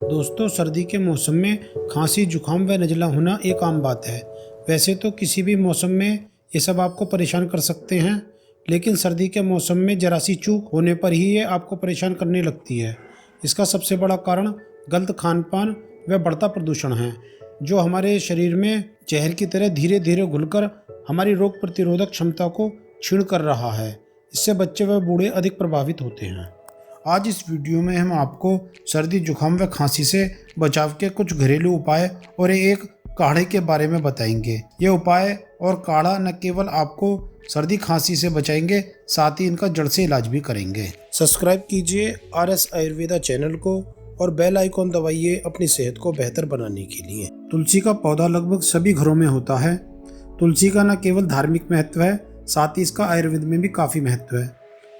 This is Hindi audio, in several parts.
दोस्तों, सर्दी के मौसम में खांसी, जुकाम व नज़ला होना एक आम बात है। वैसे तो किसी भी मौसम में ये सब आपको परेशान कर सकते हैं, लेकिन सर्दी के मौसम में जरा सी चूक होने पर ही ये आपको परेशान करने लगती है। इसका सबसे बड़ा कारण गलत खान-पान व बढ़ता प्रदूषण है, जो हमारे शरीर में जहर की तरह धीरे-धीरे घुलकर हमारी रोग प्रतिरोधक क्षमता को क्षीण कर रहा है। इससे बच्चे व बूढ़े अधिक प्रभावित होते हैं। आज इस वीडियो में हम आपको सर्दी, जुकाम व खांसी से बचाव के कुछ घरेलू उपाय और एक काढ़े के बारे में बताएंगे। ये उपाय और काढ़ा न केवल आपको सर्दी खांसी से बचाएंगे, साथ ही इनका जड़ से इलाज भी करेंगे। सब्सक्राइब कीजिए RS आयुर्वेदा चैनल को और बेल आइकॉन दबाइए अपनी सेहत को बेहतर बनाने के लिए। तुलसी का पौधा लगभग सभी घरों में होता है। तुलसी का न केवल धार्मिक महत्व है, साथ ही इसका आयुर्वेद में भी काफ़ी महत्व है।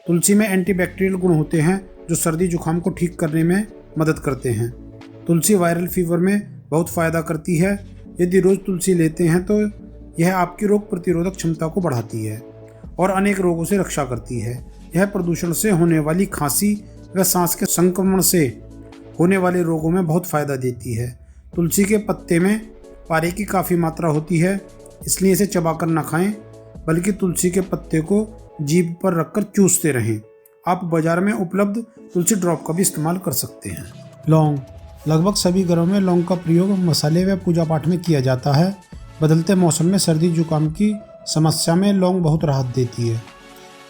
तुलसी में एंटीबैक्टीरियल गुण होते हैं जो सर्दी जुकाम को ठीक करने में मदद करते हैं। तुलसी वायरल फीवर में बहुत फ़ायदा करती है। यदि रोज़ तुलसी लेते हैं तो यह आपकी रोग प्रतिरोधक क्षमता को बढ़ाती है और अनेक रोगों से रक्षा करती है। यह प्रदूषण से होने वाली खांसी व सांस के संक्रमण से होने वाले रोगों में बहुत फ़ायदा देती है। तुलसी के पत्ते में पारे की काफ़ी मात्रा होती है, इसलिए इसे चबाकर न खाएं, बल्कि तुलसी के पत्ते को जीभ पर रखकर चूसते रहें। आप बाजार में उपलब्ध तुलसी ड्रॉप का भी इस्तेमाल कर सकते हैं। लौंग। लगभग सभी घरों में लौंग का प्रयोग मसाले व पूजा पाठ में किया जाता है। बदलते मौसम में सर्दी जुकाम की समस्या में लौंग बहुत राहत देती है।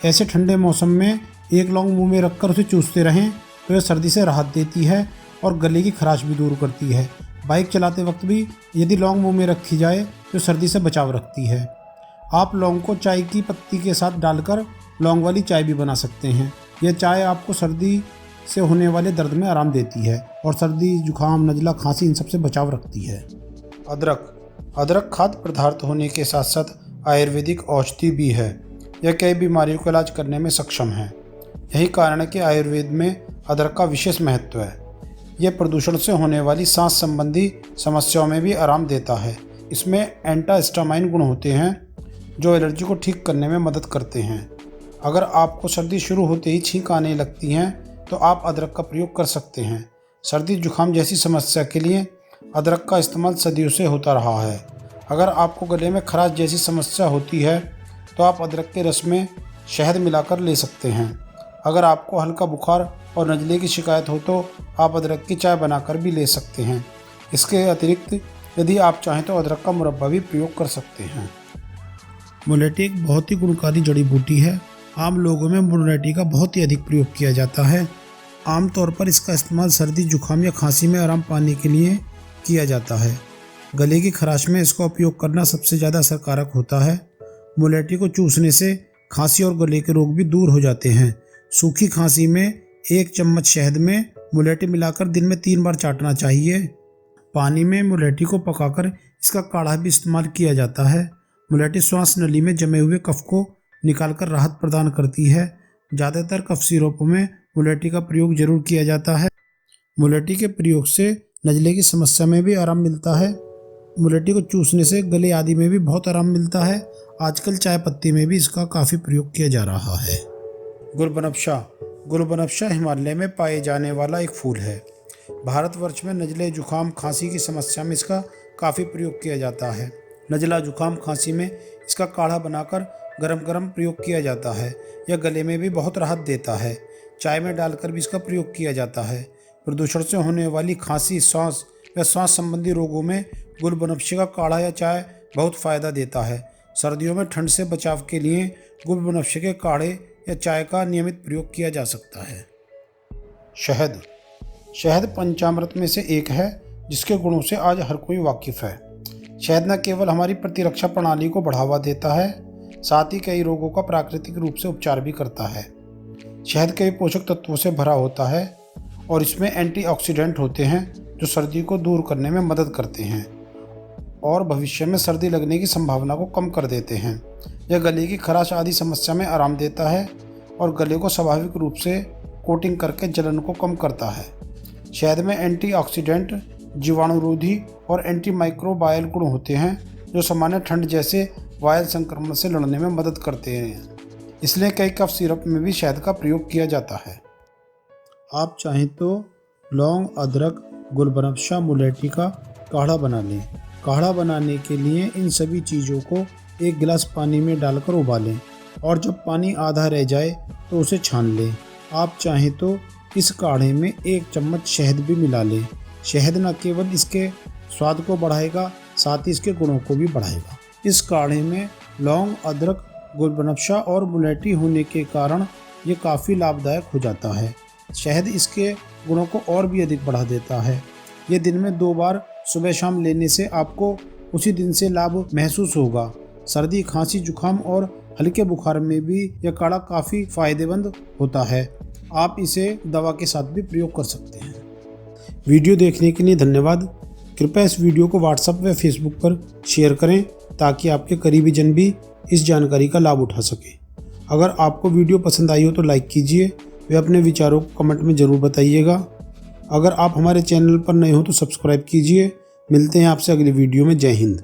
ऐसे ठंडे मौसम में एक लौंग मुंह में रखकर उसे चूसते रहें तो यह सर्दी से राहत देती है और गले की खराश भी दूर करती है। बाइक चलाते वक्त भी यदि लौंग मुंह में रखी जाए तो सर्दी से बचाव रखती है। आप लौंग को चाय की पत्ती के साथ डालकर लौंग वाली चाय भी बना सकते हैं। यह चाय आपको सर्दी से होने वाले दर्द में आराम देती है और सर्दी, जुकाम, नज़ला, खांसी इन सब से बचाव रखती है। अदरक खाद्य पदार्थ होने के साथ साथ आयुर्वेदिक औषधि भी है। यह कई बीमारियों का इलाज करने में सक्षम है। यही कारण है कि आयुर्वेद में अदरक का विशेष महत्व है। यह प्रदूषण से होने वाली सांस संबंधी समस्याओं में भी आराम देता है। इसमें एंटाहिस्टामाइन गुण होते हैं जो एलर्जी को ठीक करने में मदद करते हैं। अगर आपको सर्दी शुरू होते ही छींक आने लगती हैं तो आप अदरक का प्रयोग कर सकते हैं। सर्दी जुकाम जैसी समस्या के लिए अदरक का इस्तेमाल सदियों से होता रहा है। अगर आपको गले में खराश जैसी समस्या होती है तो आप अदरक के रस में शहद मिलाकर ले सकते हैं। अगर आपको हल्का बुखार और नज़ले की शिकायत हो तो आप अदरक की चाय बनाकर भी ले सकते हैं। इसके अतिरिक्त यदि आप चाहें तो अदरक का मुरब्बा भी प्रयोग कर सकते हैं। मुलेठी एक बहुत ही गुणकारी जड़ी बूटी है। आम लोगों में मुलेठी का बहुत ही अधिक प्रयोग किया जाता है। आमतौर पर इसका इस्तेमाल सर्दी, जुकाम या खांसी में आराम पाने के लिए किया जाता है। गले की खराश में इसका उपयोग करना सबसे ज़्यादा असरकारक होता है। मुलेठी को चूसने से खांसी और गले के रोग भी दूर हो जाते हैं। सूखी खांसी में 1 चम्मच शहद में मुलेठी मिलाकर दिन में 3 बार चाटना चाहिए। पानी में मुलेठी को पकाकर इसका काढ़ा भी इस्तेमाल किया जाता है। मुलेठी श्वास नली में जमे हुए कफ को निकालकर राहत प्रदान करती है। ज़्यादातर कफ सिरपों में मुलेठी का प्रयोग जरूर किया जाता है। मुलेठी के प्रयोग से नज़ले की समस्या में भी आराम मिलता है। मुलेठी को चूसने से गले आदि में भी बहुत आराम मिलता है। आजकल चाय पत्ती में भी इसका काफ़ी प्रयोग किया जा रहा है। गुलबनफ्शा हिमालय में पाए जाने वाला एक फूल है। भारतवर्ष में नज़ले, जुकाम, खांसी की समस्या में इसका काफ़ी प्रयोग किया जाता है। नज़ला, जुकाम, खांसी में इसका काढ़ा बनाकर गरम गरम प्रयोग किया जाता है। यह गले में भी बहुत राहत देता है। चाय में डालकर भी इसका प्रयोग किया जाता है। प्रदूषण से होने वाली खांसी, सांस या सांस संबंधी रोगों में गुलबनफ्शे का काढ़ा या चाय बहुत फ़ायदा देता है। सर्दियों में ठंड से बचाव के लिए गुलबनफ्शे के काढ़े या चाय का नियमित प्रयोग किया जा सकता है। शहद पंचामृत में से एक है जिसके गुणों से आज हर कोई वाकिफ़ है। शहद न केवल हमारी प्रतिरक्षा प्रणाली को बढ़ावा देता है, साथ ही कई रोगों का प्राकृतिक रूप से उपचार भी करता है। शहद कई पोषक तत्वों से भरा होता है और इसमें एंटीऑक्सीडेंट होते हैं जो सर्दी को दूर करने में मदद करते हैं और भविष्य में सर्दी लगने की संभावना को कम कर देते हैं। यह गले की खराश आदि समस्या में आराम देता है और गले को स्वाभाविक रूप से कोटिंग करके जलन को कम करता है। शहद में एंटीऑक्सीडेंट, जीवाणुरोधी और एंटीमाइक्रोबायल गुण होते हैं जो सामान्य ठंड जैसे वायरल संक्रमण से लड़ने में मदद करते हैं। इसलिए कई कफ सिरप में भी शहद का प्रयोग किया जाता है। आप चाहें तो लौंग, अदरक गुलबनफशा मुलेठी का काढ़ा बना लें। काढ़ा बनाने के लिए इन सभी चीज़ों को 1 गिलास पानी में डालकर उबालें और जब पानी आधा रह जाए तो उसे छान लें। आप चाहें तो इस काढ़े में 1 चम्मच शहद भी मिला लें। शहद न केवल इसके स्वाद को बढ़ाएगा, साथ ही इसके गुणों को भी बढ़ाएगा। इस काढ़े में लौंग, अदरक, गुलबनफशा और मुलेठी होने के कारण ये काफ़ी लाभदायक हो जाता है। शहद इसके गुणों को और भी अधिक बढ़ा देता है। ये दिन में 2 बार सुबह शाम लेने से आपको उसी दिन से लाभ महसूस होगा। सर्दी, खांसी, जुकाम और हल्के बुखार में भी यह काढ़ा काफ़ी फायदेमंद होता है। आप इसे दवा के साथ भी प्रयोग कर सकते हैं। वीडियो देखने के लिए धन्यवाद। कृपया इस वीडियो को व्हाट्सएप व फेसबुक पर शेयर करें ताकि आपके करीबी जन भी इस जानकारी का लाभ उठा सकें। अगर आपको वीडियो पसंद आई हो तो लाइक कीजिए व अपने विचारों को कमेंट में ज़रूर बताइएगा। अगर आप हमारे चैनल पर नए हो तो सब्सक्राइब कीजिए। मिलते हैं आपसे अगली वीडियो में। जय हिंद।